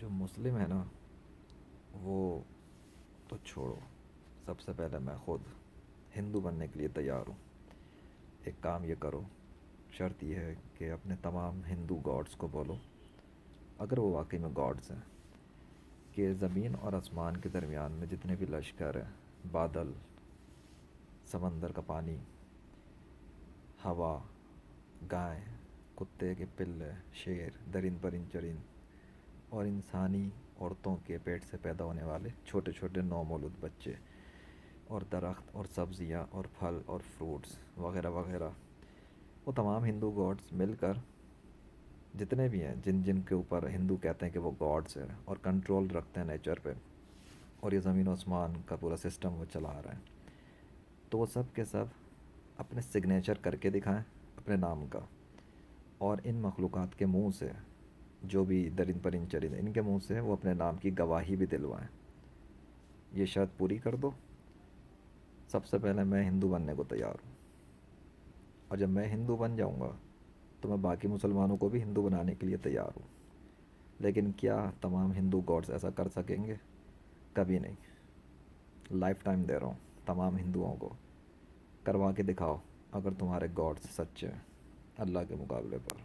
جو مسلم ہے نا وہ تو چھوڑو. سب سے پہلے میں خود ہندو بننے کے لیے تیار ہوں. ایک کام یہ کرو، شرط یہ ہے کہ اپنے تمام ہندو گاڈس کو بولو، اگر وہ واقعی میں گاڈس ہیں، کہ زمین اور آسمان کے درمیان میں جتنے بھی لشکر ہیں، بادل، سمندر کا پانی، ہوا، گائے، کتے کے پلے، شیر، درند پرند چرند، اور انسانی عورتوں کے پیٹ سے پیدا ہونے والے چھوٹے چھوٹے نومولود بچے، اور درخت اور سبزیاں اور پھل اور فروٹس وغیرہ وغیرہ، وہ تمام ہندو گاڈس مل کر جتنے بھی ہیں، جن جن کے اوپر ہندو کہتے ہیں کہ وہ گاڈس ہیں اور کنٹرول رکھتے ہیں نیچر پہ، اور یہ زمین و آسمان کا پورا سسٹم وہ چلا رہا ہے، تو وہ سب کے سب اپنے سگنیچر کر کے دکھائیں اپنے نام کا، اور ان مخلوقات کے منہ سے، جو بھی درند پرند چرند، ان کے منہ سے وہ اپنے نام کی گواہی بھی دلوائیں. یہ شرط پوری کر دو، سب سے پہلے میں ہندو بننے کو تیار ہوں. اور جب میں ہندو بن جاؤں گا تو میں باقی مسلمانوں کو بھی ہندو بنانے کے لیے تیار ہوں. لیکن کیا تمام ہندو گاڈس ایسا کر سکیں گے؟ کبھی نہیں. لائف ٹائم دے رہا ہوں تمام ہندوؤں کو، کروا کے دکھاؤ اگر تمہارے گاڈس سچے ہیں اللہ کے مقابلے پر.